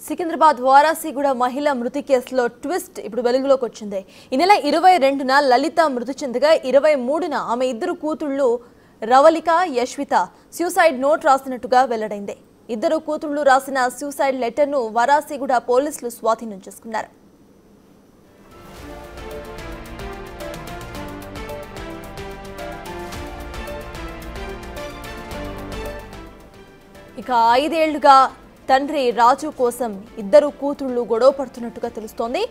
సికింద్రాబాద్ వారాసిగూడ మహిళ మృతి కేసులో ట్విస్ట్ ఇప్పుడు వెలుగులోకి వచ్చింది. ఈ నెల 22న లలిత మృతి చెందగా 23న ఆమె ఇద్దరు కూతుళ్లు రవళిక, యశ్విత సూసైడ్ నోట్ రాసినట్టుగా వెల్లడైంది. ఇద్దరు కూతుళ్లు రాసిన సూసైడ్ లెటర్ను వారాసిగూడ పోలీసులు స్వాధీనం చేసుకున్నారు. ఇక 5 ఏళ్లుగా తండ్రి రాజు కోసం ఇద్దరు కూతుళ్లు గొడవ పడుతున్నట్టుగా తెలుస్తోంది.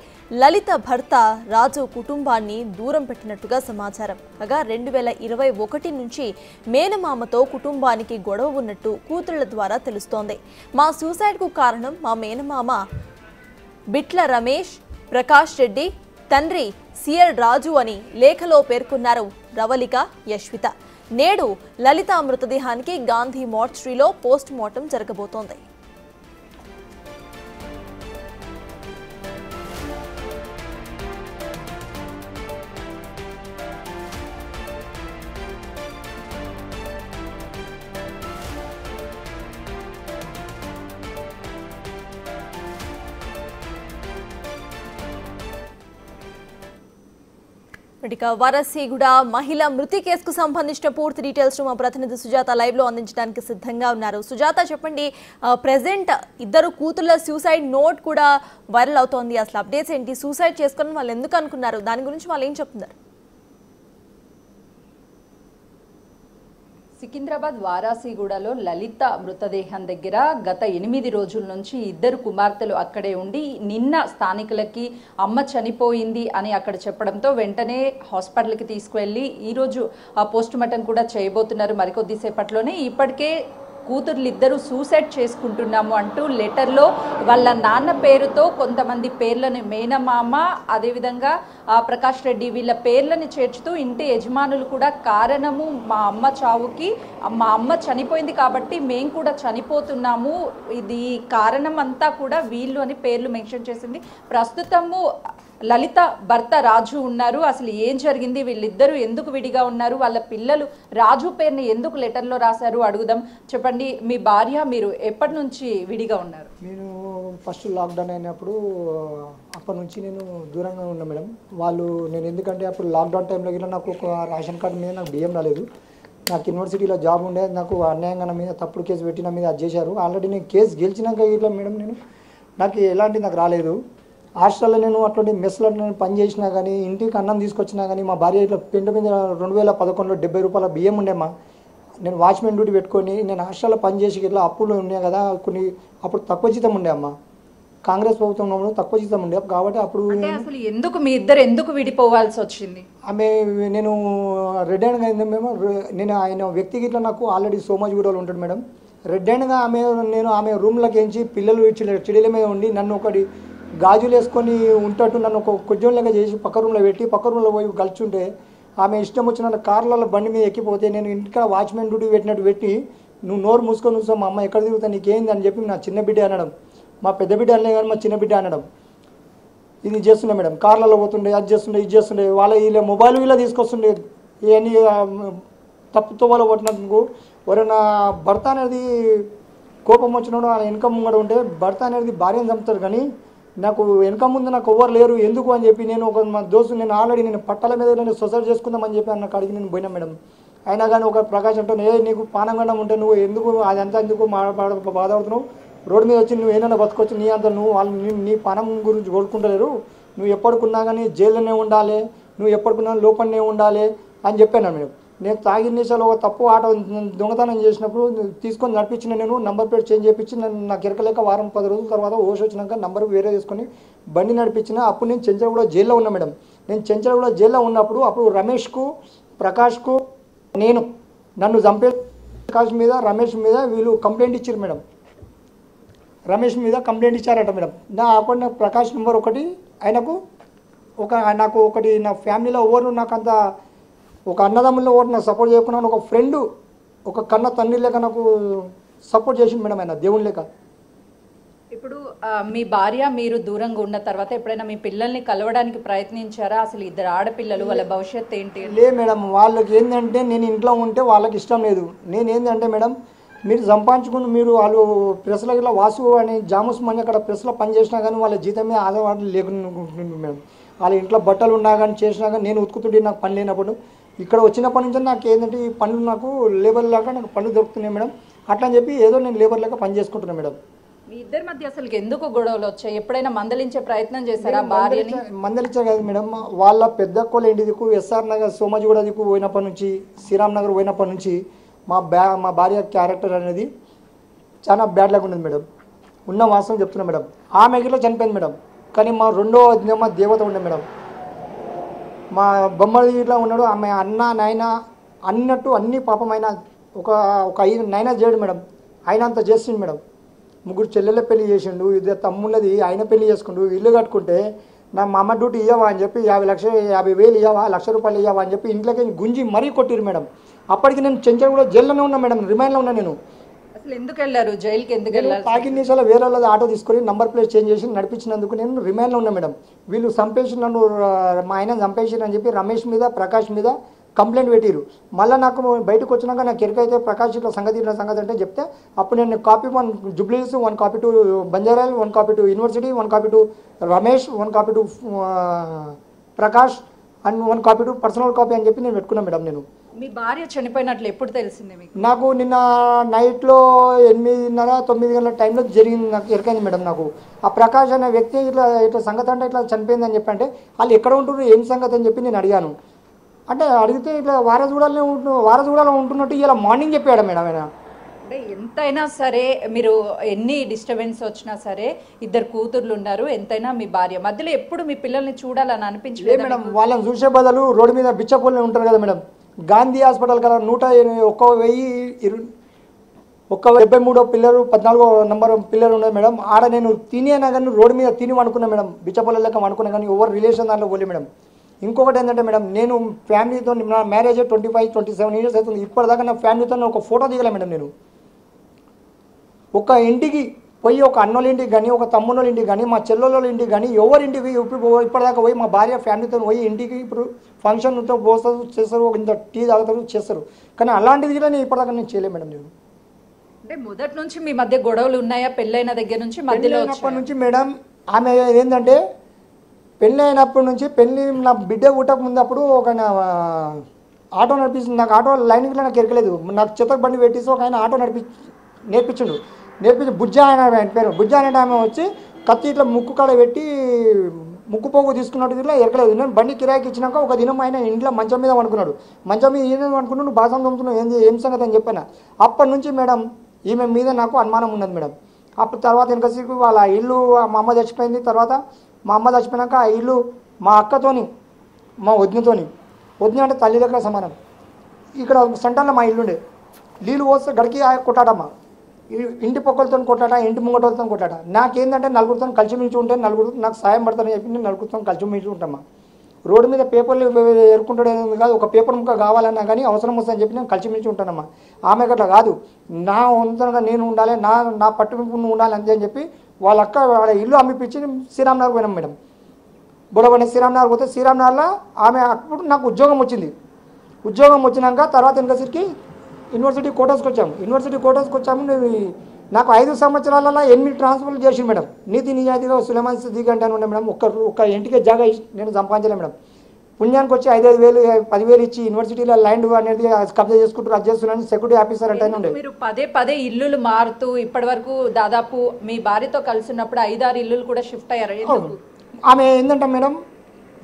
లలిత భర్త రాజు కుటుంబాన్ని దూరం పెట్టినట్టుగా సమాచారం. కాగా 2021 నుంచి మేనమామతో కుటుంబానికి గొడవ ఉన్నట్టు కూతుళ్ల ద్వారా తెలుస్తోంది. మా సూసైడ్కు కారణం మా మేనమామ బిట్ల రమేష్ ప్రకాష్ రెడ్డి, తండ్రి సిఎల్ రాజు అని లేఖలో పేర్కొన్నారు రవళిక, యశ్విత. నేడు లలిత మృతదేహానికి గాంధీ మార్చురీలో పోస్ట్ మార్టం జరగబోతోంది. వారాసిగూడ మహిళ మృతి కేసుకు సంబంధించిన పూర్తి డీటెయిల్స్ మా ప్రతినిధి సుజాత లైవ్ లో అందించడానికి సిద్ధంగా ఉన్నారు. సుజాత, చెప్పండి, ప్రెసెంట్ ఇద్దరు కూతుళ్ల సూసైడ్ నోట్ కూడా వైరల్ అవుతోంది. అసలు అప్డేట్స్ ఏంటి? సూసైడ్ చేసుకుని వాళ్ళు ఎందుకు అనుకున్నారు? దాని గురించి వాళ్ళు ఏం చెప్తున్నారు? సికింద్రాబాద్ వారాసిగూడలో లలిత మృతదేహం దగ్గర గత 8 రోజుల నుంచి ఇద్దరు కుమార్తెలు అక్కడే ఉండి నిన్న స్థానికులకి అమ్మ చనిపోయింది అని అక్కడ చెప్పడంతో వెంటనే హాస్పిటల్కి తీసుకువెళ్ళి ఈరోజు పోస్ట్ మార్టం కూడా చేయబోతున్నారు మరికొద్దిసేపట్లోనే. ఇప్పటికే కూతుర్లిద్దరూ సూసైడ్ చేసుకుంటున్నాము అంటూ లెటర్లో వాళ్ళ నాన్న పేరుతో కొంతమంది పేర్లను, మేనమామ అదేవిధంగా ప్రకాష్ రెడ్డి వీళ్ళ పేర్లను చేర్చుతూ ఇంటి యజమానులు కూడా కారణము మా అమ్మ చావుకి, మా అమ్మ చనిపోయింది కాబట్టి మేము కూడా చనిపోతున్నాము, ఇది కారణం అంతా కూడా వీళ్ళు అని పేర్లు మెన్షన్ చేసింది. ప్రస్తుతము లలిత భర్త రాజు ఉన్నారు. అసలు ఏం జరిగింది, వీళ్ళిద్దరూ ఎందుకు విడిగా ఉన్నారు, వాళ్ళ పిల్లలు రాజు పేరుని ఎందుకు లెటర్లో రాశారు అడుగుదాం. చెప్పండి, మీ భార్య మీరు ఎప్పటి నుంచి విడిగా ఉన్నారు? నేను ఫస్ట్ లాక్డౌన్ అయినప్పుడు అప్పటి నుంచి నేను దూరంగా ఉన్నా మేడం. నేను ఎందుకంటే అప్పుడు లాక్డౌన్ టైంలో ఇలా నాకు ఒక రేషన్ కార్డు మీద నాకు బియ్యం రాలేదు. నాకు యూనివర్సిటీలో జాబ్ ఉండేది. నాకు అన్యాయంగా నా మీద తప్పుడు కేసు పెట్టిన మీద అది చేశారు. ఆల్రెడీ నేను కేసు గెలిచినాక ఇట్లా మేడం నాకు ఎలాంటి నాకు రాలేదు. హాస్టల్లో నేను అట్లాంటి మెస్లో నేను పని చేసినా కానీ, ఇంటికి అన్నం తీసుకొచ్చినా కానీ మా భార్య ఇట్లా పెంట మీద 2011లో 70 రూపాయల బియ్యం ఉండేమ్మా. నేను వాచ్మెన్ డ్యూటీ పెట్టుకొని నేను హాస్టల్లో పని చేసి ఇట్లా అప్పులు ఉన్నాయి కదా, కొన్ని అప్పుడు తక్కువ జీతం ఉండే అమ్మ. కాంగ్రెస్ ప్రభుత్వంలో తక్కువ జీతం ఉండే కాబట్టి అప్పుడు అసలు ఎందుకు మీ ఇద్దరు ఎందుకు విడిపోవాల్సి వచ్చింది? నేను రెడ్ హ్యాండ్గా అయింది మేము. నేను ఆయన వ్యక్తికి ఇట్లా నాకు ఆల్రెడీ సోమాజిగూడలో ఉంటాడు మేడం. రెడ్ హ్యాండ్గా ఆమె రూమ్లోకి ఎంచి పిల్లలు చెడిల మీద ఉండి నన్ను ఒకటి గాజులు వేసుకొని ఉంటట్టు నన్ను ఒక కుజ్జంలాగా చేసి పక్క రూమ్లో పెట్టి పక్క రూమ్లో పోయి కలుచుంటే ఆమె ఇష్టం వచ్చిన కార్లలో బండి మీద ఎక్కిపోతే నేను ఇంటికి వాచ్మెన్ డ్యూటీ పెట్టినట్టు పెట్టి నువ్వు నోరు మూసుకొని చూస్తావు, మా అమ్మ ఎక్కడ తిరుగుతా నీకేంది అని చెప్పి నా చిన్న బిడ్డ అనడం, మా పెద్ద బిడ్డ అనే కానీ మా చిన్న బిడ్డ అనడం, ఇది చేస్తుండే మేడం. కార్లలో పోతుండే, అది చేస్తుండే, ఇది చేస్తుండే. వీళ్ళ మొబైల్ వీళ్ళ తీసుకొస్తుండే. ఇవన్నీ తప్పుతో వాళ్ళు కొట్టినందుకు ఎవరైనా భర్త అనేది కోపం వచ్చినప్పుడు ఆయన వెనక ముంగడ ఉంటే భర్త అనేది భార్యను చంపుతారు, కానీ నాకు వెనక ముందు నాకు ఎవరు లేరు ఎందుకు అని చెప్పి నేను మా దోస్తు నేను ఆల్రెడీ నేను పట్టాల మీద నేను సొసైడ్ చేసుకుందామని చెప్పి అన్న కాడికి నేను పోయినా మేడం. అయినా కానీ ఒక ప్రకాశం అంటే నీకు పానంగండం ఉంటే నువ్వు ఎందుకు అదంతా ఎందుకు బాధపడుతున్నావు, రోడ్డు మీద వచ్చి నువ్వు ఏమైనా బతకొచ్చు, నీ అంతా నువ్వు వాళ్ళు నీ పానం గురించి కొడుకుంటలేరు, నువ్వు ఎప్పటికున్నా కానీ జైల్లోనే ఉండాలి, నువ్వు ఎప్పటికున్నా లోపలనే ఉండాలి అని చెప్పాను మేడం. నేను తాగిన నిమిషాలు ఒక తప్పు ఆట దొంగతనం చేసినప్పుడు తీసుకొని నడిపించిన నేను నంబర్ ప్లేట్ చేంజ్ చేయించి నాకు ఎరకలేక వారం 10 రోజుల తర్వాత ఓష్ వచ్చినాక నంబర్ వేరే తీసుకొని బండి నడిపించిన. అప్పుడు నేను చెంచలగూడ జైల్లో ఉన్నా మేడం. నేను చెంచలగూడ జైల్లో ఉన్నప్పుడు అప్పుడు రమేష్కు, ప్రకాష్కు నన్ను చంపే ప్రకాష్ మీద, రమేష్ మీద వీళ్ళు కంప్లైంట్ ఇచ్చారు మేడం. రమేష్ మీద కంప్లైంట్ ఇచ్చారట మేడం. నా అకౌంట్ ప్రకాష్ నెంబర్ ఒకటి, ఆయనకు నాకు ఒకటి, నా ఫ్యామిలీలో ఎవరు నాకు అంత ఒక అన్నదమ్ముల్లో ఓటు నాకు సపోర్ట్ చేయకున్నాను. ఒక ఫ్రెండ్, ఒక కన్న తండ్రి లేక నాకు సపోర్ట్ చేసింది మేడం ఆయన, దేవుని లేక. ఇప్పుడు మీ భార్య మీరు దూరంగా ఉన్న తర్వాత ఎప్పుడైనా మీ పిల్లల్ని కలవడానికి ప్రయత్నించారా? అసలు ఇద్దరు ఆడపిల్లలు, వాళ్ళ భవిష్యత్తు ఏంటి? లే మేడం, వాళ్ళకి ఏంటంటే నేను ఇంట్లో ఉంటే వాళ్ళకి ఇష్టం లేదు. నేను ఏంటంటే మేడం మీరు సంపాదించుకుని మీరు వాళ్ళు ప్రెస్లో ఇట్లా వాసు అని జాముస్ మని అక్కడ ప్రెస్లో పని చేసినా కానీ వాళ్ళ జీతమే ఆదాయం లేకుండా మేడం. వాళ్ళ ఇంట్లో బట్టలు ఉన్నా కానీ చేసినా కానీ నేను ఉతుకుతుంటే నాకు పని లేనప్పుడు ఇక్కడ వచ్చినప్పటి నుంచి నాకు ఏంటంటే ఈ పనులు నాకు లేబర్ లాగా నాకు పనులు దొరుకుతున్నాయి మేడం. అట్లా అని చెప్పి ఏదో నేను లేబర్ లాగా పని చేసుకుంటున్నాను మేడం. మీ ఇద్దరి మధ్య అసలు ఎందుకు గొడవలు వచ్చాయి? ఎప్పుడైనా మందలించే ప్రయత్నం చేశారా భార్యని? మందలిచ్చా కాదు మేడం, వాళ్ళ పెద్ద కోళ్ళ ఇంటి దిక్కు ఎస్ఆర్ నగర్ సోమాజిగూడ దిక్కు పోయినప్పటి నుంచి శ్రీరామ్ నగర్ పోయినప్పటి నుంచి మా భార్య క్యారెక్టర్ అనేది చాలా బ్యాడ్ లాగా ఉన్నది మేడం. ఉన్న వాస్తవం చెప్తున్నా మేడం. ఆమె గిట్లా చనిపోయింది మేడం. కానీ మా రెండో మా దేవత ఉండే మేడం, మా బొమ్మడి ఇట్లా ఉన్నాడు. ఆమె అన్న నాయన అన్నట్టు అన్ని పాపమైన ఒక 5 నైనా చేయడు మేడం. ఆయన అంత చేసిండు మేడం. 3 చెల్లెళ్ళ పెళ్లి చేసిండు, ఇది తమ్ముళ్ళది ఆయన పెళ్లి చేసుకుండు. ఇల్లు కట్టుకుంటే నా మా అమ్మ డ్యూటీ ఇవ్వవా అని చెప్పి 50,000 ఇవ్వవా, ₹1,00,000 ఇవ్వవా అని చెప్పి ఇంట్లోకి గుంజి మరీ కొట్టిరు మేడం. అప్పటికి నేను చెంచల్ కూడా జైల్లోనే ఉన్నా మేడం, రిమైండ్లో ఉన్నా. నేను అసలు ఎందుకు వెళ్ళారు జైలుకి? ఎందుకు వెళ్ళారు? తాగిన నిమిషాలు వేరే వాళ్ళది ఆటో తీసుకొని నంబర్ ప్లేట్ చేంజ్ చేసి నడిపించినందుకు నేను రిమైండ్లో ఉన్నా మేడం. వీళ్ళు చంపేసి నన్ను మా ఆయన చంపేసి అని చెప్పి రమేష్ మీద ప్రకాష్ మీద కంప్లైంట్ పెట్టిరు. మళ్ళీ నాకు బయటకు వచ్చినాక నాకు ఎక్కడైతే ప్రకాష్ ఇట్లా సంగతి అంటే చెప్తే అప్పుడు నేను కాపీ 1 జుబ్లీస్, 1 కాపీ టు బంజారాల్, 1 copy to university, 1 copy to Ramesh, 1 copy to Prakash and 1 copy to personal copy అని చెప్పి నేను పెట్టుకున్నాను మేడం. నేను మీ భార్య చనిపోయినట్లు ఎప్పుడు తెలిసింది మీకు? నాకు నిన్న నైట్లో 8:30-9 గంటల టైంలో జరిగింది, నాకు ఎరకైంది మేడం. నాకు ఆ ప్రకాష్ అనే వ్యక్తి ఇట్లా సంగతి అంటే ఇట్లా చనిపోయిందని చెప్పి అంటే వాళ్ళు ఎక్కడ ఉంటున్నారు ఏం సంగతి అని చెప్పి నేను అడిగాను. అంటే అడిగితే ఇట్లా వారజగూడలో ఉంటున్నట్టు ఇలా మార్నింగ్ చెప్పాడు మేడం. ఆయన అంటే ఎంతైనా సరే మీరు ఎన్ని డిస్టర్బెన్స్ వచ్చినా సరే ఇద్దరు కూతుర్లు ఉన్నారు, ఎంతైనా మీ భార్య మధ్యలో ఎప్పుడు మీ పిల్లల్ని చూడాలని అనిపించలేదు మేడం? వాళ్ళని చూసే బదులు రోడ్డు మీద బిచ్చపోళ్ళు ఉంటారు కదా మేడం, గాంధీ హాస్పిటల్ కదా 173 పిల్లలు 14వ నంబర్ పిల్లలు ఉన్నాయి మేడం. ఆడ నేను తినేనా కానీ రోడ్డు మీద తిని అనుకున్నా మేడం, బిచ్చపోళ్ళ లెక్క అనుకున్నా కానీ ఎవరు రిలేషన్ దాంట్లో పోలే మేడం. ఇంకొకటి ఏంటంటే మేడం, నేను ఫ్యామిలీతో నా మ్యారేజ్ 25-27 ఇయర్స్ అవుతుంది. ఇప్పటిదాకా నా ఫ్యామిలీతో ఒక ఫోటో దిగలే మేడం. నేను ఒక ఇంటికి పోయి ఒక అన్నోళ్ళ ఇంటికి కానీ ఒక తమ్ముళ్ళ ఇంటికి కానీ మా చెల్లెళ్ళ ఇంటికి కానీ ఎవరింటికి ఇప్పటిదాకా పోయి మా భార్య ఫ్యామిలీతో పోయి ఇంటికి ఇప్పుడు ఫంక్షన్తో పోస్తారు చేస్తారు, ఒక ఇంత టీ తాగుతారు చేస్తారు. కానీ అలాంటిది కూడా నేను ఇప్పటిదాకా నేను చేయలేను మేడం. నేను అంటే మొదటి నుంచి మీ మధ్య గొడవలు ఉన్నాయా? పెళ్ళైన దగ్గర నుంచి మధ్యలో నుంచి మేడం ఆమె ఏంటంటే పెళ్ళి అయినప్పటి నుంచి నా బిడ్డ పుట్టక ముందు అప్పుడు ఒక ఆటో నడిపిస్తుంది. నాకు ఆటో లైన్కి నాకు ఎరకలేదు. నాకు చెత్తకు బండి పెట్టేసి ఒక ఆయన ఆటో నేర్పించి బుజ్జ ఆయన పేరు బుజ్జ అనే ఆమె వచ్చి కత్తి ఇట్లా ముక్కు కాడ పెట్టి ముక్కు పోగు తీసుకున్నట్టు ఇట్లా ఎరకలేదు. నేను బండి కిరాయికి ఇచ్చినాక ఒక దినం ఆయన ఇంట్లో మంచం మీద అనుకున్నాడు. మంచం మీద ఏమేమి అనుకున్నాడు, నువ్వు బాసం తమ్ముతున్నావు ఏం సంగతి అని చెప్పాను. అప్పటి నుంచి మేడం ఈమె మీద నాకు అనుమానం ఉన్నది మేడం. అప్పుడు తర్వాత వెనకసేపు వాళ్ళ ఇల్లు మా అమ్మ చచ్చిపోయింది. తర్వాత మా అమ్మ చచ్చిపోయినాక ఆ ఇల్లు మా అక్కతోని మా వదినతోని, వదిన అంటే తల్లి దగ్గర సమానం. ఇక్కడ సెంటర్లో మా ఇల్లుండే నీళ్ళు పోస్తే గడికి కొట్టాడమ్మ, ఇంటి పొక్కలతో కొట్టాట, ఇంటి ముంగటతో కొట్టాట. నాకేంటంటే నలుగురితో కలిసిమించి ఉంటే నలుగురు నాకు సాయం పడతానని చెప్పి నేను నలుగురితో కలిసిమించి ఉంటామా. రోడ్డు మీద పేపర్లు ఎరుకుంటాడు కాదు, ఒక పేపర్ ముక్క కావాలన్నా కానీ అవసరం వస్తుందని చెప్పి నేను కలిసిమించి ఉంటానమ్మా. ఆమె గట్లా కాదు, నా వంతనగా నేను ఉండాలి, నా పట్టుకు ఉండాలి అంతే అని చెప్పి వాళ్ళ అక్క వాళ్ళ ఇల్లు అమ్మిపించి శ్రీరామ్ నగర్ పోయినాం మేడం. బుడబడి శ్రీరామ్ నగర్ పోతే శ్రీరామ్ నగర్లో ఆమె అప్పుడు నాకు ఉద్యోగం వచ్చింది. ఉద్యోగం వచ్చినాక తర్వాత వెనకసరికి యూనివర్సిటీ కోటాస్కి వచ్చాము. నాకు 5 సంవత్సరాలలో 8 ట్రాన్స్ఫర్లు చేసి మేడం. నీతి నిజాయితీగా సులేమాన్ సిద్దికి అంటే ఉండే మేడం. ఒక్క ఇంటికే జాగా నేను సంపాదించలే మేడం. పుణ్యానికి వచ్చి 5,000 10,000 ఇచ్చి యూనివర్సిటీలో ల్యాండ్ అనేది కబ్జా చేసుకుంటూ అది చేస్తున్నాను సెక్యూరిటీ ఆఫీసర్ అంటే ఉండే. మీరు పదే ఇల్లులు మారుతూ ఇప్పటి వరకు దాదాపు మీ భార్యతో కలిసి ఉన్నప్పుడు 5-6 ఇల్లులు కూడా షిఫ్ట్ అయ్యారు. ఆమె ఏంటంటే మేడం,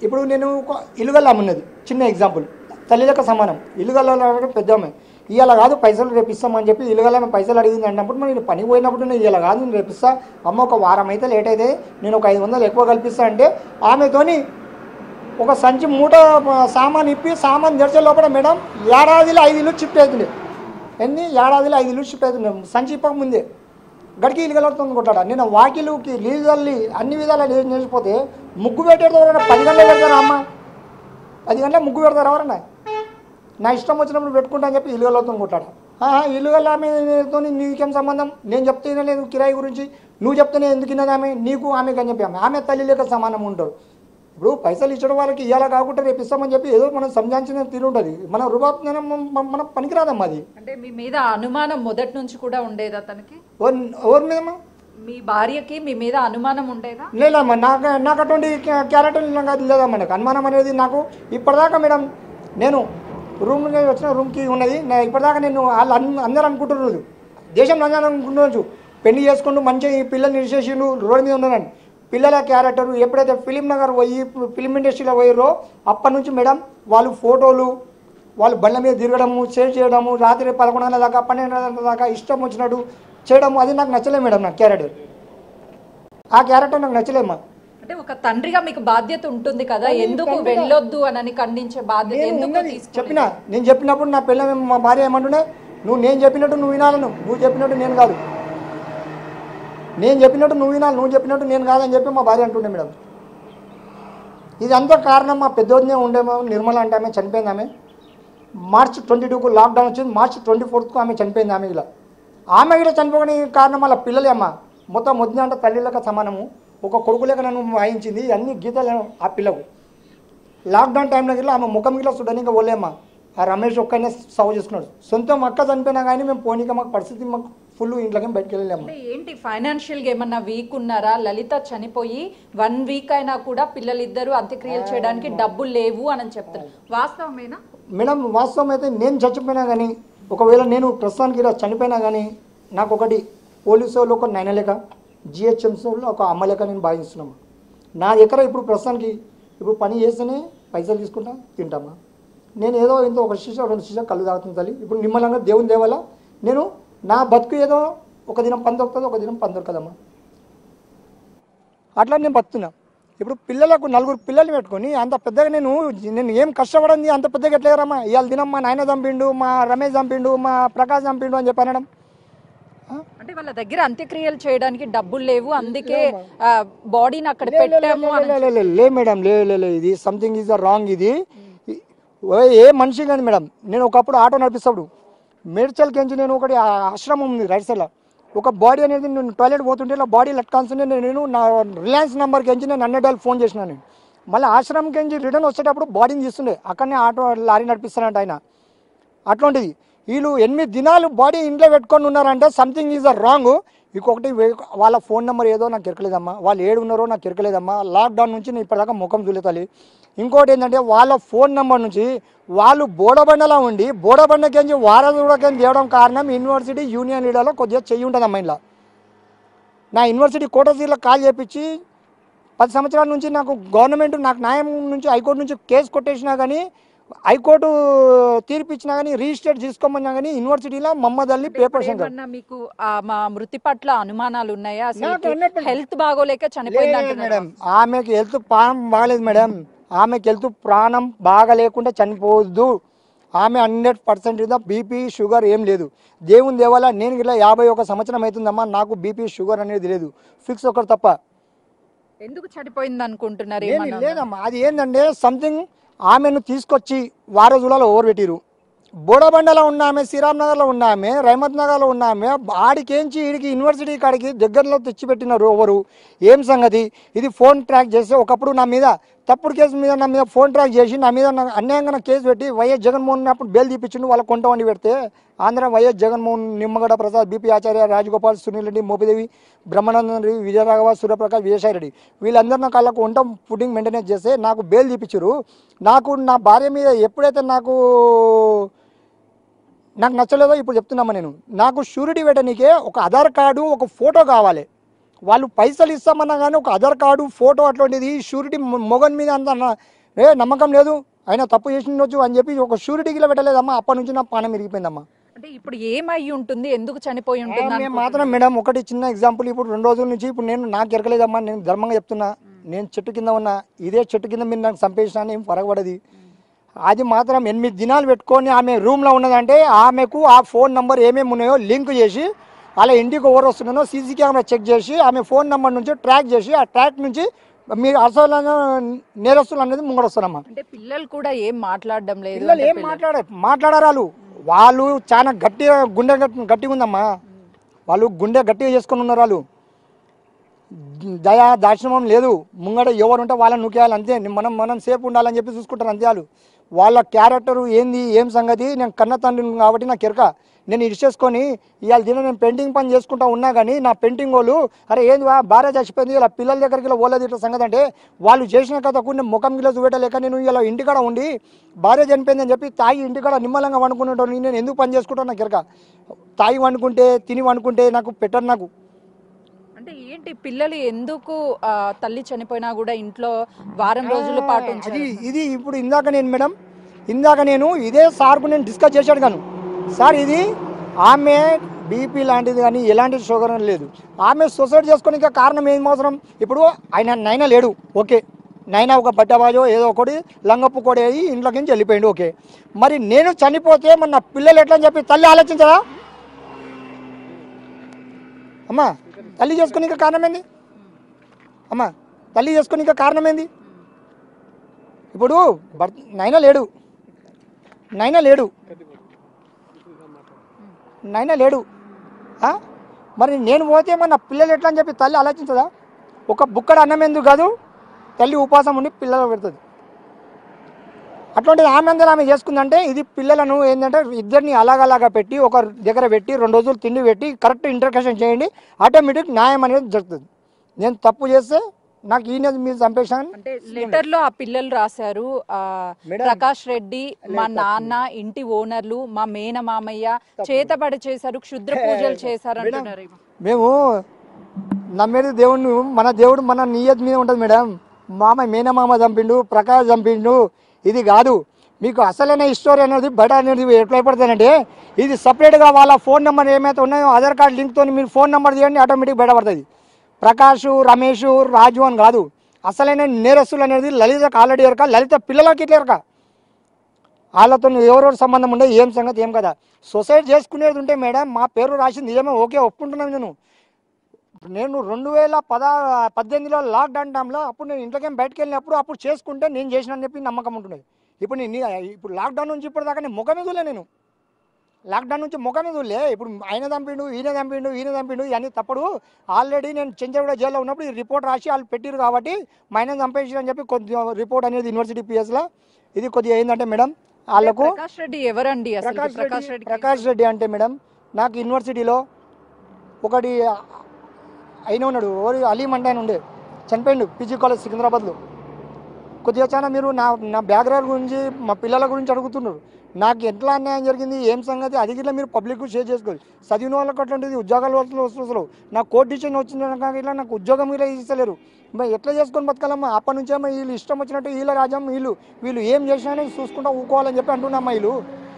ఇప్పుడు నేను ఒక ఇల్లుగల్ల ఉన్నది, చిన్న ఎగ్జాంపుల్, తల్లిలక సమానం. ఇల్లుగల్ల పెద్ద ఆమె ఇవాళ కాదు పైసలు రేపిస్తామని చెప్పి ఇల్లుగల ఆమె పైసలు అడిగింది అన్నప్పుడు నేను పని పోయినప్పుడు నేను ఇలా కాదు నేను రేపిస్తా అమ్మ, ఒక వారం అయితే లేట్ అయితే నేను ఒక 500 ఎక్కువ కల్పిస్తా అంటే ఆమెతోని ఒక సంచి మూట సామాన్ ఇప్పి సామాన్ తెరిచే లోపల మేడం ఏడాదిలో 5 ఇల్లు షిఫ్ట్ అవుతుండే. ఏడాదిలో 5 ఇల్లు షిఫ్ట్ అవుతుండే. సంచి ఇప్పక ముందే గడికి ఇల్లుగలుగుతుంది కొట్టాడ. నేను వాకిలుకి లీజల్లి అన్ని విధాలు నేర్చిపోతే ముగ్గు పెట్టేది ఎవరైనా 10 గంటలు పెడతారా అమ్మ? 10 గంటల ముగ్గు పెడతారు ఎవరన్నా? నా ఇష్టం వచ్చినప్పుడు పెట్టుకుంటా అని చెప్పి ఇల్లుగలతో కొట్టాడు. ఇల్లుగల ఆమెతో నీకేం సంబంధం? నేను చెప్తే వినలేదు కిరాయి గురించి, నువ్వు చెప్తేనే ఎందుకు విన్నది ఆమె నీకు ఆమెకు అని చెప్పి ఆమె తల్లి లేక సమానం ఉంటారు. ఇప్పుడు పైసలు ఇచ్చడం వాళ్ళకి ఇవ్వాలా కాకుండా రేపు ఇస్తామని చెప్పి ఏదో మనం సంజాయించిన తీరు ఉంటుంది. మన రూపాయి మన పనికిరాదమ్మా అది. అంటే మీ మీద అనుమానం మొదటి నుంచి కూడా ఉండేదా తనకి? ఎవరి మీదమ్మా? మీ భార్యకి మీ మీద అనుమానం ఉండేదా? లేదమ్మా, నాకు అటువంటి క్యారెక్టర్ లేదమ్మా. నాకు అనుమానం అనేది నాకు ఇప్పటిదాకా మేడం, నేను రూమ్ వచ్చిన రూమ్కి ఉన్నది ఇప్పటిదాకా నేను వాళ్ళు అందరూ అనుకుంటున్నారు, దేశంలో అందరూ అనుకుంటున్నారు పెళ్లి చేసుకుంటూ మంచిగా ఈ పిల్లల్ని నిలిచేసిండు రోడ్డు మీద ఉన్నాను. పిల్లల క్యారెక్టర్ ఎప్పుడైతే ఫిలిం నగర్ పోయి ఫిలిం ఇండస్ట్రీలో పోయారో అప్పటి నుంచి మేడం వాళ్ళు ఫోటోలు, వాళ్ళు బండ్ల మీద తిరగడము, షేర్ చేయడము, రాత్రి 11 గంటల దాకా 12 గంటల దాకా ఇష్టం వచ్చినట్టు చేయడము, అది నాకు నచ్చలేదు మేడం. నాకు క్యారెక్టర్, ఆ క్యారెక్టర్ నాకు నచ్చలేమ్మా. అంటే ఒక తండ్రిగా మీకు బాధ్యత ఉంటుంది కదా, ఎందుకు వెళ్ళొద్దు అని ఖండించే బాధ్యత చెప్పినా, నేను చెప్పినప్పుడు నా పిల్ల మా భార్య ఏమంటుండే, నేను చెప్పినట్టు నువ్వు వినాలను, నువ్వు చెప్పినట్టు నేను కాదు, నేను చెప్పినట్టు నువ్వు వినాలి, నువ్వు చెప్పినట్టు నేను కాదని చెప్పి మా భార్య అంటుండే మేడం. ఇది అంతా కారణం మా పెద్దోదినే ఉండేమో, నిర్మల అంటే ఆమె చనిపోయింది. ఆమె మార్చి 22కు లాక్డౌన్ వచ్చింది, మార్చి 24కు ఆమె చనిపోయింది. ఆమె ఇలా చనిపోవడానికి కారణం వాళ్ళ పిల్లలే అమ్మ. మొత్తం వద్దు అంటే తల్లిలక సమానము, ఒక కొడుకులేక నన్ను వాయించింది అన్ని గీతలు ఆ పిల్లకు. లాక్డౌన్ టైంలో గిట్లా ఆమె ముఖం గిట్లా చూడడానికి పోలేమ్మా. ఆ రమేష్ ఒక్కనే సాగు చేసుకున్నాడు. సొంతం అక్క చనిపోయినా కానీ మేము పోనీక మాకు పరిస్థితి మాకు ఫుల్ ఇంట్లోకి బయటకు వెళ్ళలేము. ఏంటి ఫైనాన్షియల్గా ఏమన్నా వీక్ ఉన్నారా? లలిత చనిపోయి 1 వీక్ అయినా కూడా పిల్లలిద్దరూ అంత్యక్రియలు చేయడానికి డబ్బులు లేవు అని చెప్తారు, వాస్తవమేనా మేడం? వాస్తవం అయితే నేను చచ్చిపోయినా కానీ, ఒకవేళ నేను ప్రస్తుతానికి ఇలా చనిపోయినా కానీ నాకు ఒకటి పోలీసు వాళ్ళు ఒక 9 లెక్క, జిహెచ్ఎంసీ వాళ్ళు ఒక అమ్మ లెక్క నేను భావిస్తున్నాము. నా దగ్గర ఇప్పుడు ప్రస్తుతానికి ఇప్పుడు పని చేస్తేనే పైసలు తీసుకుంటా తింటామా. నేను ఏదో ఇంత ఒక శిష 2 శిష కళ్ళు తాగుతుంది తల్లి. ఇప్పుడు నిమ్మలంగా దేవుని దేవాల నేను నా బతుకు ఏదో ఒక దినం పని దొరుకుతుంది, ఒక దినం పని దొరకదమ్మా. అట్లా నేను బతుకుతున్నా. ఇప్పుడు పిల్లలకు 4 పిల్లల్ని పెట్టుకొని అంత పెద్దగా నేను ఏం కష్టపడింది అంత పెద్దగా ఎట్లేరమ్మా. ఇవాళ దినం మా నాయన చంపిండు, మా రమేష్ చంపిండు, మా ప్రకాష్ చంపిండు అని చెప్పి అనడం. అంటే వాళ్ళ దగ్గర అంత్యక్రియలు చేయడానికి డబ్బులు లేవు, అందుకే బాడీని అక్కడ పెట్టాము. లే మేడం, లే ఇది సంథింగ్ ఈజ్ రాంగ్. ఇది ఏ మనిషి కానీ మేడం, నేను ఒకప్పుడు ఆటో నడిపిస్తాడు మేడ్చల్కించి నేను ఒకటి ఆశ్రమం ఉంది రైట్ సైడ్లో, ఒక బాడీ అనేది నేను టాయిలెట్ పోతుంటే ఇలా బాడీ లెట్కాల్సిందే. నేను నా రిలయన్స్ నెంబర్కి ఎంచి నేను 100 ఫోన్ చేసినాను. మళ్ళీ ఆశ్రమంకి ఎంచి రిటర్న్ వచ్చేటప్పుడు బాడీని తీస్తుండే, అక్కడనే ఆటో లారీ నడిపిస్తానంట ఆయన. అట్లాంటిది వీళ్ళు 8 దినాలు బాడీ ఇంట్లో పెట్టుకొని ఉన్నారంటే సంథింగ్ ఈజ్ రాంగ్. ఇంకొకటి వాళ్ళ ఫోన్ నెంబర్ ఏదో నాకు ఎరకలేదమ్మా, వాళ్ళు ఏడు ఉన్నారో నాకు ఎరకలేదమ్మా. లాక్డౌన్ నుంచి నేను ఇప్పటిదాకా ముఖం చూలేతాలి. ఇంకోటి ఏంటంటే వాళ్ళ ఫోన్ నెంబర్ నుంచి వాళ్ళు బోడబండలో ఉండి బోడబండకి వారసుడికి తేవడం కారణం యూనివర్సిటీ యూనియన్ లీడర్లో కొద్దిగా చెయ్యి ఉంటుందమ్మా. ఇలా నా యూనివర్సిటీ కోటసీలో కాల్ చేపించి 10 సంవత్సరాల నుంచి నాకు గవర్నమెంట్ నాకు న్యాయం నుంచి హైకోర్టు నుంచి కేసు కొట్టేసినా కానీ, హైకోర్టు తీర్పు ఇచ్చినా కానీ, రిజిస్టర్ చేసుకోమన్నా కానీ యూనివర్సిటీలో మహమ్మద్ అలీ పేపర్ శంకర్. మీకు మా మృతి పట్ల అనుమానాలు ఉన్నాయా? హెల్త్ బాగోలేక చనిపోయింది మేడం. ఆమెకి హెల్త్ ప్రాణం బాగలేదు మేడం. ఆమెకి హెల్త్ ప్రాణం బాగా లేకుండా చనిపోవద్దు. ఆమె 100% బీపీ షుగర్ ఏం లేదు. దేవుని దేవాల నేను ఇలా 51 సంవత్సరం అవుతుందమ్మా, నాకు బీపీ షుగర్ అనేది లేదు, ఫిక్స్ ఒకరు తప్ప. ఎందుకు చనిపోయింది అనుకుంటున్నారు? లేదమ్మా, అది ఏంటంటే సంథింగ్ ఆమెను తీసుకొచ్చి వారజులలో ఓవర్పెట్టిరు. బోడబండలో ఉన్న ఆమె, శ్రీరామ్ నగర్లో ఉన్న ఆమె, రహమత్ నగర్లో ఉన్న ఆమె, ఆడికేంచి ఈడికి యూనివర్సిటీ కాడికి దగ్గరలో తెచ్చిపెట్టినారు ఎవరు, ఏం సంగతి? ఇది ఫోన్ ట్రాక్ చేసి ఒకప్పుడు నా మీద తప్పుడు కేసు మీద నా మీద ఫోన్ ట్రాక్ చేసి నా మీద అన్యాయంగా కేసు పెట్టి వైఎస్ జగన్మోహన్ అప్పుడు బెయిల్ తీపించిండు. వాళ్ళ కొంట వండి పెడితే ఆంధ్ర వైఎస్ జగన్మోహన్, నిమ్మగడ్డ ప్రసాద్, బీపీ ఆచార్య, రాజగోపాల్, సునీల్ రెడ్డి, మోపిదేవి, బ్రహ్మానందన్ రెడ్డి, విజయరాఘవ, సూర్యప్రకాష్, విజయసాయి రెడ్డి వీళ్ళందరూ నాకు వాళ్ళకు వంట ఫుడ్డింగ్ మెయింటెనెన్స్ చేస్తే నాకు బెయిల్ తీపించారు. నాకు నా భార్య మీద ఎప్పుడైతే నాకు నచ్చలేదో ఇప్పుడు చెప్తున్నామా, నేను నాకు షూరిటీ పెట్టనీకే ఒక ఆధార్ కార్డు, ఒక ఫోటో కావాలి. వాళ్ళు పైసలు ఇస్తామన్నా కానీ ఒక ఆధార్ కార్డు, ఫోటో అట్లాంటిది షూరిటీ మొగన్ మీద అంత నమ్మకం లేదు, ఆయన తప్పు చేసిండొచ్చు అని చెప్పి ఒక షూరిటీ గిలా పెట్టలేదమ్మా. అప్పటి నుంచి నా పానం ఇరిగిపోయిందమ్మా. అంటే ఇప్పుడు ఏమై ఉంటుంది, ఎందుకు చనిపోయి ఉంటుంది? మేము మాత్రం మేడం ఒకటి చిన్న ఎగ్జాంపుల్, ఇప్పుడు 2 రోజుల నుంచి ఇప్పుడు నేను నాకు ఎరకలేదమ్మా, నేను ధర్మంగా చెప్తున్నా, నేను చెట్టు కింద ఉన్నా, ఇదే చెట్టు కింద మీరు నాకు చంపేసినా ఏం పరగబడది. అది మాత్రం 8 దినాలు పెట్టుకొని ఆమె రూమ్లో ఉన్నదంటే ఆమెకు ఆ ఫోన్ నెంబర్ ఏమేమి ఉన్నాయో లింక్ చేసి అలా ఇంటికి ఎవరు వస్తున్నానో సీసీ కెమెరా చెక్ చేసి ఆమె ఫోన్ నెంబర్ నుంచి ట్రాక్ చేసి ఆ ట్రాక్ నుంచి మీరు అసలు నేరస్తులు అనేది ముంగడొస్తారమ్మా. అంటే పిల్లలు కూడా ఏం మాట్లాడడం లేదు. పిల్లలు ఏం మాట్లాడారు వాళ్ళు చాలా గట్టిగా గుండె గట్టిగా ఉందమ్మా, వాళ్ళు గుండె గట్టిగా చేసుకొని ఉన్నారు. వాళ్ళు దయా దాక్షిణ్యం లేదు. ముంగడ ఎవరు ఉంటే వాళ్ళని నూకేయాలి అంతే. మనం సేఫ్ ఉండాలని చెప్పి చూసుకుంటారు అంతే. వాళ్ళ క్యారెక్టరు ఏంది ఏం సంగతి నేను కన్న తండ్రిని కాబట్టి నాకు ఎరక. నేను ఇడిచేసుకొని ఇవాళ దిన నేను పెయింటింగ్ పని చేసుకుంటా ఉన్నా కానీ నా పెయింటింగ్ వాళ్ళు అరే ఏంది భార్య చచ్చిపోయింది ఇలా పిల్లల దగ్గరికి ఇలా పోలేదు ఇట్లా సంగతి అంటే వాళ్ళు చేసిన కథకు నేను ముఖం గిలో చూపెట్టలేక నేను ఇలా ఇంటికాడ ఉండి భార్య చనిపోయిందని చెప్పి తాగి ఇంటికాడ నిమ్మలంగా వండుకునేటోని నేను ఎందుకు పని చేసుకుంటాను నాకు ఎరక. తాగి వండుకుంటే తిని వండుకుంటే నాకు పెట్టరు. నాకు అంటే ఏంటి పిల్లలు ఎందుకు తల్లి చనిపోయినా కూడా ఇంట్లో వారం రోజుల పాటు అది ఇది ఇప్పుడు ఇందాక నేను ఇదే సార్కు నేను డిస్కస్ చేశాడు గాను. సార్ ఇది ఆమె బీపీ లాంటిది కానీ ఎలాంటి షుగర్ లేదు. ఆమె సూసైడ్ చేసుకోనికి కారణం ఏం అవసరం? ఇప్పుడు నైనా లేడు, ఓకే, నైనా ఒక బట్టబాజో ఏదో ఒకటి లంగప్పు కొడి అయ్యి ఇంట్లోకి నుంచి వెళ్ళిపోయింది, ఓకే. మరి నేను చనిపోతే మరి నా పిల్లలు ఎట్లా అని చెప్పి తల్లి ఆలోచించదా? అమ్మా తల్లి చేసుకోనికి కారణం ఏంది? అమ్మా తల్లి చేసుకోనికి కారణం ఏంది? ఇప్పుడు నైనా లేడు మరి నేను పోతే మరి నా పిల్లలు ఎట్లా అని చెప్పి తల్లి ఆలోచించదా? ఒక బుక్కడ అన్నం ఎందుకు కాదు తల్లి ఉపాసం ఉండి పిల్లలు పెడుతుంది. అటువంటిది ఆమె అందరూ ఆమె చేసుకుందంటే ఇది పిల్లలను ఏంటంటే ఇద్దరిని అలాగలాగా పెట్టి ఒక దగ్గర పెట్టి 2 రోజులు తిండి పెట్టి కరెక్ట్ ఇంటర్కషన్ చేయండి, ఆటోమేటిక్ న్యాయం అనేది జరుగుతుంది. నేను తప్పు చేస్తే నాకు ఈయన మీరు చంపేశాను అంటే లెటర్ లో ఆ పిల్లలు రాశారు, ప్రకాష్ రెడ్డి మా నాన్న ఇంటి ఓనర్లు మా మేనమామయ్య చేతబడి చేశారు, క్షుద్ర పూజలు చేశారు అంటున్నారు. మేము నమ్మేది దేవుడిని, మన దేవుడు మన నియత్ మీద ఉంటుంది మేడం. మేనమామ చంపిండు, ప్రకాష్ చంపిండు, ఇది కాదు. మీకు అసలైన హిస్టరీ అనేది బయట అనేది ఎట్లా పడుతుందంటే ఇది సపరేట్గా వాళ్ళ ఫోన్ నెంబర్ ఏమైతే ఉన్నాయో ఆధార్ కార్డు లింక్తో మీరు ఫోన్ నెంబర్ తీయండి, ఆటోమేటిక్ బయటపడుతుంది. ప్రకాష్, రమేష్, రాజు అని కాదు. అసలైన నేరస్తులు అనేది లలితకు ఆల్రెడీ ఎరక, లలిత పిల్లలకి ఇట్లా ఎరక. వాళ్ళతో ఎవరెవరు సంబంధం ఉండే ఏం సంగతి ఏం కదా. సొసైడ్ చేసుకునేది ఉంటే మేడం మా పేరు రాసింది నిజమే, ఓకే, ఒప్పుకుంటున్నాను. నేను 2018లో లాక్డౌన్ టైంలో అప్పుడు నేను ఇంట్లోకేం బయటకు వెళ్ళినప్పుడు అప్పుడు చేసుకుంటే నేను చేసిన చెప్పి నమ్మకం ఉంటున్నది. ఇప్పుడు లాక్డౌన్ నుంచి ఇప్పటిదాకా నేను ముఖమే చూడలే. నేను లాక్డౌన్ నుంచి ముఖమే చూడలే. ఇప్పుడు ఆయన చంపిండు, ఈయన చంపిండు ఇవన్నీ తప్పుడు. ఆల్రెడీ నేను చెంచగూడ జైల్లో ఉన్నప్పుడు ఈ రిపోర్ట్ రాసి వాళ్ళు పెట్టిరు కాబట్టి మా ఆయన చంపేసి అని చెప్పి కొద్దిగా రిపోర్ట్ అనేది యూనివర్సిటీ పిఎస్లో ఇది కొద్దిగా ఏంటంటే మేడం వాళ్ళకు ప్రకాష్ రెడ్డి ఎవరండి? ప్రకాష్ రెడ్డి అంటే మేడం నాకు యూనివర్సిటీలో ఒకటి అయిన ఉన్నాడు, అలీం అంటే ఆయన ఉండే, చనిపోయిండు పీజీ కాలేజ్ సికింద్రాబాద్లో. కొద్దిగా చాలా మీరు నా బ్యాక్గ్రౌండ్ గురించి మా పిల్లల గురించి అడుగుతున్నారు. నాకు ఎట్లా అన్యాయం జరిగింది ఏం సంగతి అది ఇట్లా మీరు పబ్లిక్ షేర్ చేసుకోవాలి. చదివిన వాళ్ళకి అట్లాంటిది ఉద్యోగాలు వస్తున్నారు. నాకు కోర్టు డిసిషన్ వచ్చింది ఇట్లా నాకు ఉద్యోగం ఇలా ఇస్తలేరు, మరి ఎట్లా చేసుకొని బతకాలమ్మా? అప్పటి నుంచేమో వీళ్ళు ఇష్టం వచ్చినట్టు వీళ్ళ రాజ్యం వీళ్ళు ఏం చేసినా చూసుకుంటా ఊకోవాలని చెప్పి అంటున్నామ్మా. వీళ్ళు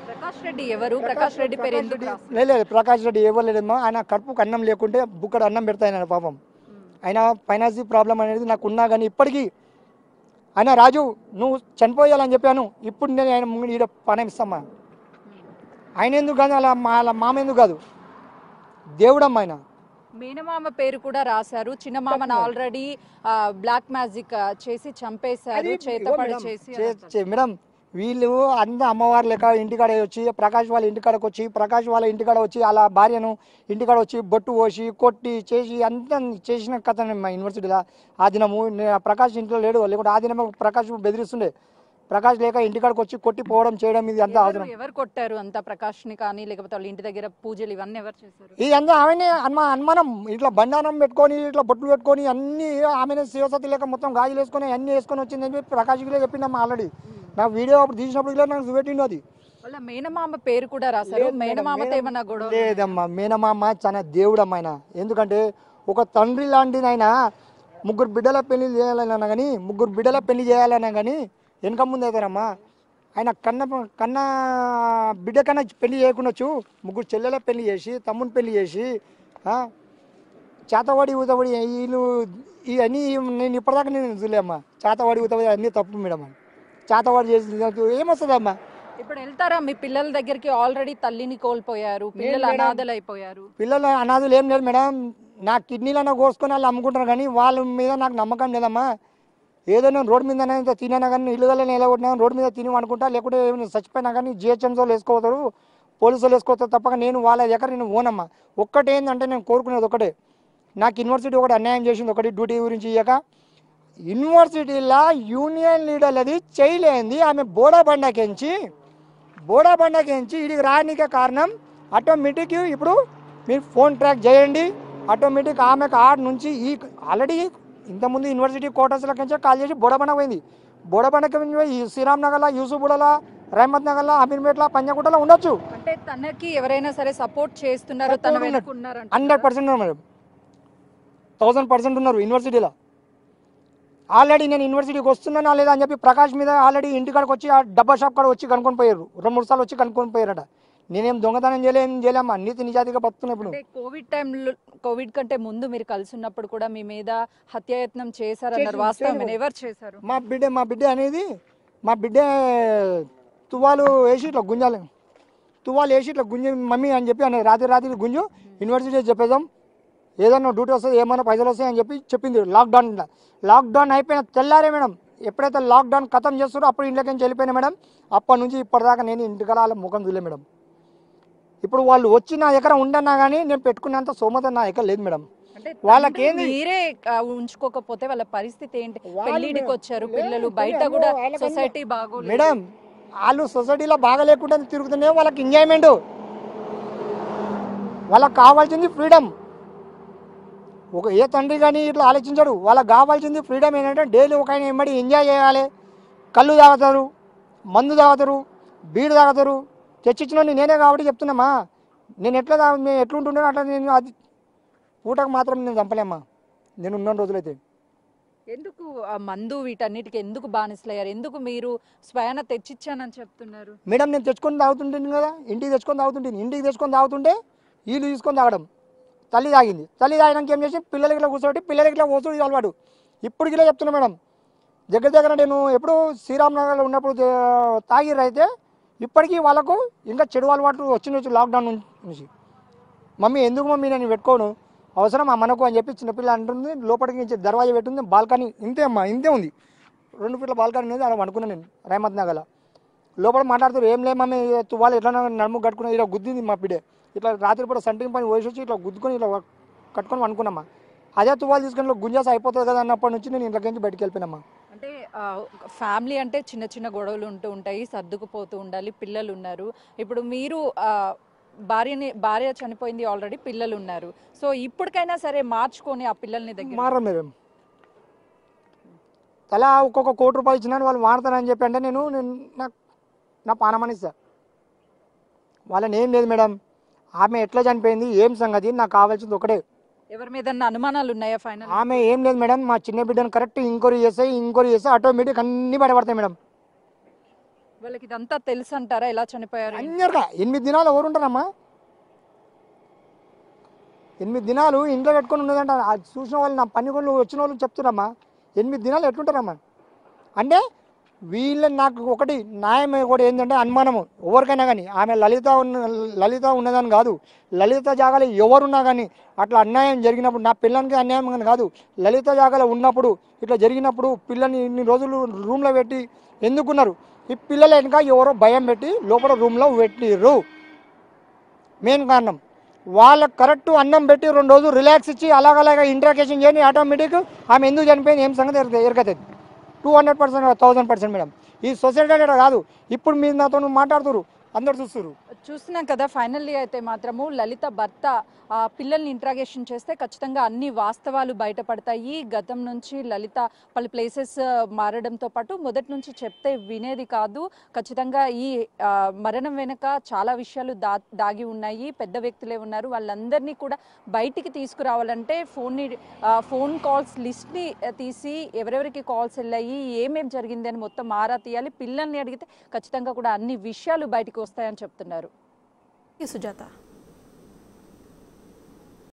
ప్రకాష్ రెడ్డి ఎవరు? ప్రకాష్ రెడ్డి పేరు ఎందుకు? లేదు ప్రకాష్ రెడ్డి ఎవరు లేదమ్మా. ఆయన కడుపుకు అన్నం లేకుంటే బుక్కడ అన్నం పెడతాయన పాపం. ఆయన ఫైనాన్షియల్ ప్రాబ్లం అనేది నాకు ఉన్నా కానీ ఇప్పటికీ ఆయన రాజు నువ్వు చనిపోయాలని చెప్పాను, ఇప్పుడు నేను ఆయన ముందు ఈడ పణం ఇస్తామ్మా. ఆయన ఎందుకు కాదు అలా మామ ఎందుకు కాదు, దేవుడమ్మ ఆయన. మేనమామ పేరు కూడా రాశారు. చిన్నమామను ఆల్రెడీ బ్లాక్ మ్యాజిక్ చేసి చంపేశారు, చేతపడి చేసి. మేడం వీళ్ళు అంత అమ్మవారి లెక్క ఇంటికాడ వచ్చి ప్రకాష్ వాళ్ళ ఇంటికాడకు వచ్చి ప్రకాష్ వాళ్ళ ఇంటికాడ వచ్చి అలా భార్యను ఇంటికాడ వచ్చి బొట్టు పోసి కొట్టి చేసి అంతా చేసిన కథ మా యూనివర్సిటీలో. ఆ దినము ప్రకాష్ ఇంట్లో లేడు, లేకుంటే ఆ దినము ప్రకాష్ బెదిరిస్తుండే. ప్రకాష్ లేక ఇంటికాడకు వచ్చి కొట్టి పోవడం చేయడం ఇది అంతా అవసరం. ఎవరు కొట్టారు అంతా? ప్రకాష్ని కానీ లేకపోతే వాళ్ళ ఇంటి దగ్గర పూజలు ఇవన్నీ ఎవరు చేశారు? ఇదంతా ఆమెనే అనుమానం. ఇట్లా బండారం పెట్టుకొని ఇట్లా బొట్లు పెట్టుకొని అన్ని ఆమెనే శివసతి లేక మొత్తం గాజులు వేసుకొని అన్ని వేసుకొని వచ్చిందని చెప్పి ప్రకాష్కి చెప్పిందమ్మా. ఆల్రెడీ నాకు వీడియో అప్పుడు తీసినప్పుడు నాకు చూపెట్టిండు. అది వాళ్ళ మేనమామ పేరు కూడా రాశారు. మేనమామతో ఏమన్నా గొడవ లేదమ్మా. మేనమామ చాలా దేవుడమ్మ ఆయన. ఎందుకంటే ఒక తండ్రి లాంటిది ఆయన. 3 బిడ్డల పెళ్లి చేయాలన్నా కానీ 3 బిడ్డల పెళ్లి చేయాలన్నా కానీ వెనక ముందు అవుతారమ్మా. ఆయన కన్నా బిడ్డ కన్నా పెళ్లి చేయకుండొచ్చు, 3 చెల్లెల పెళ్లి చేసి తమ్ముని పెళ్లి చేసి చేతవాడి ఊతబడి వీళ్ళు ఇవన్నీ నేను ఇప్పటిదాకా నేను చూడలేమ్మా. చేతవాడి ఊతబడి అన్నీ తప్పు మేడం. చేతవాడి చేసి ఏమొస్తుందమ్మా? ఇప్పుడు వెళ్తారా మీ పిల్లల దగ్గరికి? ఆల్రెడీ తల్లిని కోల్పోయారు, పిల్లలు అనాథలు అయిపోయారు. పిల్లలు అనాథలు ఏం లేదు మేడం. నా కిడ్నీలన్నా కోసుకొని వాళ్ళు అమ్ముకుంటారు కానీ వాళ్ళ మీద నాకు నమ్మకం లేదమ్మా. ఏదో నేను రోడ్డు మీద తినైనా కానీ ఇల్లుగల నిలబడినా రోడ్డు మీద తిని అనుకుంటా, లేకుంటే చచ్చిపోయినా కానీ జిహెచ్ఎంసీ వాళ్ళు వేసుకోతారు, పోలీసు వాళ్ళు వేసుకోతారు తప్పక నేను వాళ్ళ దగ్గర నేను ఓనమ్మా. ఒక్కటేందంటే నేను కోరుకునేది ఒకటే, నాకు యూనివర్సిటీ ఒకటి అన్యాయం చేసింది, ఒకటి డ్యూటీ గురించి ఇయ్యక. యూనివర్సిటీలో యూనియన్ లీడర్ అది చేయలేంది. ఆమె బోడాబండకెంచి ఇడికి రానికే కారణం ఆటోమేటిక్. ఇప్పుడు మీరు ఫోన్ ట్రాక్ చేయండి, ఆటోమేటిక్ ఆమెకు ఆడ నుంచి ఈ ఆల్రెడీ ఇంతకుముందు యూనివర్సిటీ క్వార్టర్స్లోకి నుంచి కాల్ చేసి బోడబండ పోయింది. బోడబండకి ఈ శ్రీరామ్ నగర్లో, యూసుఫ్గూడలో, రహమత్ నగర్లో, అమీర్పేటలో, పంజాగుట్టలో ఉండొచ్చు. అంటే తనకి ఎవరైనా సరే సపోర్ట్ చేస్తున్నారు, తన వెనక ఉన్నారంట. 100% ఉన్నారు మేడం, 1000% ఉన్నారు యూనివర్సిటీలో. ఆల్రెడీ నేను యూనివర్సిటీకి వస్తున్నానా లేదా అని చెప్పి ప్రకాష్ మీద ఆల్రెడీ ఇంటికాడికి వచ్చి ఆ డబ్బా షాప్ కాడ వచ్చి కనుక్కొని పోయారు, 2-3 సార్లు వచ్చి కనుక్కొని పోయారట. నేనేం దొంగతనం చేయలేమా, నీతి నిజాతిగా బతుకున్నా. ఇప్పుడు కోవిడ్ టైంలో, కోవిడ్ కంటే ముందు మీరు కలిసి ఉన్నప్పుడు కూడా మీ మీద హత్యాయత్నం చేశారన్నారు, వాస్తవం ఎవరు చేశారు? మా బిడ్డ అనేది మా బిడ్డ తువ్వాలు వేసి ఇట్లా గుంజాలి, గుంజి మమ్మీ అని చెప్పి అన్నది. రాత్రి గుంజు యూనివర్సిటీ చెప్పేద్దాం, ఏదన్నా డ్యూటీ వస్తుంది, ఏమైనా పైసలు వస్తాయి అని చెప్పి చెప్పింది. లాక్డౌన్ అయిపోయిన తెల్లారే మేడం, ఎప్పుడైతే లాక్డౌన్ ఖతం చేస్తారో అప్పుడు ఇంట్లోకి నుంచి వెళ్ళిపోయినా మేడం. అప్పటి నుంచి ఇప్పటిదాకా నేను ఇంటికల వాళ్ళ ముఖం చూడలే మేడం. ఇప్పుడు వాళ్ళు వచ్చి నా దగ్గర ఉండన్నా కానీ నేను పెట్టుకున్నంత సోమత నా దగ్గర లేదు మేడం. వాళ్ళకి ఏంది, మీరే ఉంచుకోకపోతే వాళ్ళ పరిస్థితి ఏంటి? పెళ్లిడికి వచ్చారు పిల్లలు, బయట కూడా సొసైటీ బాగోలేదు మేడం. వాళ్ళు సొసైటీలో బాగా లేకుండా తిరుగుతున్నాయో వాళ్ళకి ఎంజాయ్మెంట్, వాళ్ళకి కావాల్సింది ఫ్రీడమ్. ఏ తండ్రి కానీ ఇట్లా ఆలోచించాడు. వాళ్ళకి కావాల్సింది ఫ్రీడమ్. ఏంటంటే డైలీ ఒక ఆయన ఎమ్మడి ఎంజాయ్ చేయాలి. కళ్ళు తాగుతారు, మందు తాగుతారు, బీడు తాగుతారు. తెచ్చిచ్చిన నేనే కాబట్టి చెప్తున్నామా. నేను ఎట్లుంటున్నాను అట్లా. నేను అది పూటకు మాత్రం నేను చంపలేమ్మా, నేను ఉన్న రోజులైతే. ఎందుకు ఆ మందు వీటన్నిటికి ఎందుకు బానిసలయ్యారు? ఎందుకు మీరు స్వయాన తెచ్చిచ్చానని చెప్తున్నారు? మేడం నేను తెచ్చుకొని తాగుతుంటాను కదా, ఇంటికి తెచ్చుకొని తాగుతుంటే వీళ్ళు తీసుకొని తాగడం. తల్లి తాగినాక ఏం చేసి పిల్లలకి ఇట్లా కూర్చోబెట్టి పిల్లలకి ఇట్లా కూర్చోడి అలవాటు. ఇప్పుడు ఇలా చెప్తున్నా మేడం. దగ్గర నేను ఎప్పుడు శ్రీరామ్ నగర్లో ఉన్నప్పుడు తాగిరైతే ఇప్పటికీ వాళ్ళకు ఇంకా చెడు అలవాటు వచ్చి లాక్డౌన్ నుంచి. మమ్మీ ఎందుకు మమ్మీ నేను పెట్టుకోను, అవసరం మనకు అని చెప్పి చిన్నపిల్ల అంటుంది. లోపలికి నుంచి దర్వాజా పెట్టుంది, బాల్కనీ ఇంతే ఉంది, 2 ఫీట్ల బాల్కనీ ఉంది. అలా అనుకున్నాను నేను రహమత్ నగర్లో. లోపల మాట్లాడుతారు, ఏం లేదు మమ్మీ వాళ్ళు ఎట్లా నడుము కట్టుకుని ఇలా గుద్దింది మా బిడ్డే. ఇట్లా రాత్రిపూట సంటింగ్ పని పోసి వచ్చి ఇట్లా గుద్దుకొని ఇలా కట్టుకొని అనుకున్నామ్మా. అదే తువ్వాలు తీసుకొని గుంజాస అయిపోతుంది కదా అన్నప్పటి నుంచి నేను ఇంట్లోకి నుంచి బయటికి వెళ్ళిపోయినమ్మా. అంటే ఫ్యామిలీ అంటే చిన్న గొడవలు ఉంటూ ఉంటాయి, సర్దుకుపోతూ ఉండాలి. పిల్లలు ఉన్నారు. ఇప్పుడు మీరు భార్య చనిపోయింది, ఆల్రెడీ పిల్లలు ఉన్నారు. సో ఇప్పటికైనా సరే మార్చుకొని ఆ పిల్లల్ని దగ్గర మారం మేడం. తలా ఒక్కొక్క ₹1,00,00,000 ఇచ్చినా వాళ్ళు వాడతారని చెప్పి అంటే నేను నా పానమని ఇస్తా. వాళ్ళని ఏం లేదు మేడం. ఆమె ఎట్లా చనిపోయింది, ఏం సంగతి, నాకు కావాల్సింది ఒకటే. ఎవరి మీద అనుమానాలు ఉన్నాయా? ఫైనల్ ఆమె ఏం లేదు మేడం. మా చిన్న బిడ్డను కరెక్ట్ ఎంక్వైరీ చేస్తే ఆటోమేటిక్ అన్ని బయటపడతాయి మేడం. వాళ్ళకి ఇదంతా తెలుసు అంటారా ఎలా చనిపోయారు? అందరిగా 8 దినాలు ఎవరు ఉంటారమ్మా? 8 దినాలు ఇంట్లో పెట్టుకొని ఉన్నదంట. అది చూసిన వాళ్ళు, నా పని వాళ్ళు వచ్చిన వాళ్ళు చెప్తున్నారమ్మా, 8 దినాలు ఎట్లుంటారమ్మా అంటే. వీళ్ళని నాకు ఒకటి న్యాయం కూడా ఏంటంటే అనుమానము ఎవరికైనా కానీ. ఆమె లలిత ఉన్నదని కాదు, లలిత జాగాలో ఎవరున్నా కానీ అట్లా అన్యాయం జరిగినప్పుడు, నా పిల్లలకి అన్యాయం కానీ కాదు, లలిత జాగాలో ఉన్నప్పుడు ఇట్లా జరిగినప్పుడు పిల్లల్ని ఇన్ని రోజులు రూమ్లో పెట్టి ఎందుకున్నారు? ఈ పిల్లలు వెనుక ఎవరో భయం పెట్టి లోపల రూమ్లో పెట్టిర్రు. మెయిన్ కారణం వాళ్ళకి కరెక్ట్ అన్నం పెట్టి 2 రోజులు రిలాక్స్ ఇచ్చి అలాగలాగా ఇంట్రాకేషన్ చేయండి, ఆటోమేటిక్ ఆమె ఎందుకు చనిపోయింది ఏం సంగతి ఎరగతుంది. 200%, 1000% మేడం. ఈ సొసైటీ అంటే కాదు. ఇప్పుడు మీరు నాతో మాట్లాడుతున్నారు, అందరు చూస్తున్నాం కదా. ఫైనల్లీ అయితే మాత్రము లలిత భర్త పిల్లల్ని ఇంట్రాగేషన్ చేస్తే ఖచ్చితంగా అన్ని వాస్తవాలు బయటపడతాయి. గతం నుంచి లలిత పలు ప్లేసెస్ మారడంతో పాటు మొదటి నుంచి చెప్తే వినేది కాదు. ఖచ్చితంగా ఈ మరణం వెనుక చాలా విషయాలు దాగి ఉన్నాయి. పెద్ద వ్యక్తులే ఉన్నారు. వాళ్ళందరినీ కూడా బయటికి తీసుకురావాలంటే ఫోన్ కాల్స్ లిస్ట్ని తీసి ఎవరెవరికి కాల్స్ వెళ్ళాయి, ఏమేమి జరిగింది అని మొత్తం ఆరా తీయాలి. పిల్లల్ని అడిగితే ఖచ్చితంగా కూడా అన్ని విషయాలు బయటికి వస్తాయని చెప్తున్నారు. సుజాత.